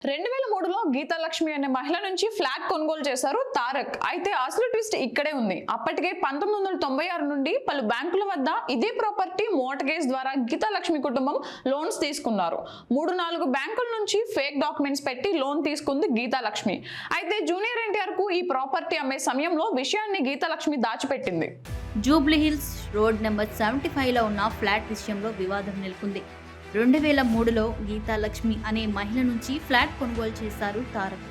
2003లో గీతాలక్ష్మి అనే మహిళ నుంచి ఫ్లాట్ కొనుగోలు చేశారు తారక్. అయితే అసలు ట్విస్ట్ ఇక్కడే ఉంది. అప్పటికే 1996 నుండి పలు బ్యాంకుల వద్ద ఇదే ప్రాపర్టీ మోర్ట్గేజ్ ద్వారా గీతాలక్ష్మి కుటుంబం లోన్స్ తీసుకున్నారు. 3-4 బ్యాంకుల నుంచి ఫేక్ డాక్యుమెంట్స్ పెట్టి లోన్ తీసుకుంది గీతాలక్ష్మి. అయితే జూనియర్ ఎన్టీఆర్ కు ఈ ప్రాపర్టీ అమ్మే సమయంలో విషయాన్ని గీతాలక్ష్మి దాచిపెట్టింది. జూబ్లీహిల్స్ రోడ్ నెంబర్ 75లో ఉన్న ఫ్లాట్ విషయంలో వివాదం నెలకొంది. 2003లో గీతాలక్ష్మి అనే మహిళ నుంచి ఫ్లాట్ కొనుగోలు చేశారు తారక్.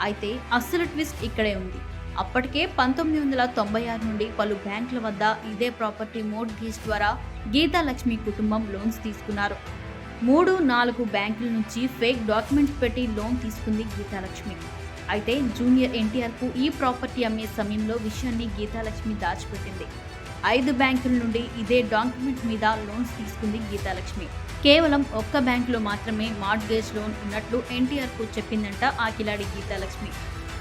అయితే అసలు ట్విస్ట్ ఇక్కడే ఉంది. అప్పటికే 1996 నుండి పలు బ్యాంకుల వద్ద ఇదే ప్రాపర్టీ మోర్ట్గేజ్ ద్వారా గీతాలక్ష్మి కుటుంబం లోన్స్ తీసుకున్నారు. 3-4 బ్యాంకుల నుంచి ఫేక్ డాక్యుమెంట్స్ పెట్టి లోన్ తీసుకుంది గీతాలక్ష్మి. అయితే జూనియర్ ఎన్టీఆర్ కు ఈ ప్రాపర్టీ అమ్మే సమయంలో విషయాన్ని గీతాలక్ష్మి దాచిపెట్టింది. 5 బ్యాంకుల నుండి ఇదే డాక్యుమెంట్ మీద లోన్స్ తీసుకుంది గీతాలక్ష్మి. కేవలం ఒక్క బ్యాంకులో మాత్రమే మార్ట్గేజ్ లోన్ ఉన్నట్లు ఎన్టీఆర్ కు చెప్పిందంట ఆ కిలాడి గీతాలక్ష్మి.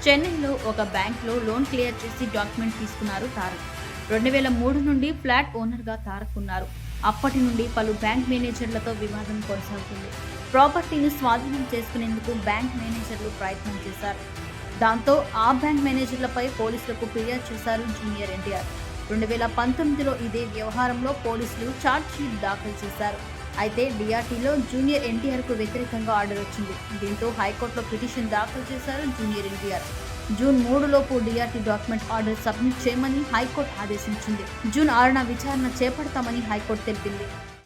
చెన్నైలో ఒక బ్యాంకులో లోన్ క్లియర్ చేసి డాక్యుమెంట్ తీసుకున్నారు తారక్. 2003 నుండి ఫ్లాట్ ఓనర్గా తారక్ ఉన్నారు. అప్పటి నుండి పలు బ్యాంక్ మేనేజర్లతో వివాదం కొనసాగుతుంది. ప్రాపర్టీని స్వాధీనం చేసుకునేందుకు బ్యాంక్ మేనేజర్లు ప్రయత్నం చేశారు. దాంతో ఆ బ్యాంక్ మేనేజర్లపై పోలీసులకు ఫిర్యాదు చేశారు జూనియర్ ఎన్టీఆర్. 2019లో ఇదే వ్యవహారంలో పోలీసులు ఛార్జ్షీట్ దాఖలు చేశారు. అయితే డిఆర్టీలో జూనియర్ ఎన్టీఆర్ కు వ్యతిరేకంగా ఆర్డర్ వచ్చింది. దీంతో హైకోర్టులో పిటిషన్ దాఖలు చేశారు జూనియర్ ఎన్టీఆర్. జూన్ 3లోపు డిఆర్టీ డాక్యుమెంట్ ఆర్డర్ సబ్మిట్ చేయమని హైకోర్టు ఆదేశించింది. జూన్ 6న విచారణ చేపడతామని హైకోర్టు తెలిపింది.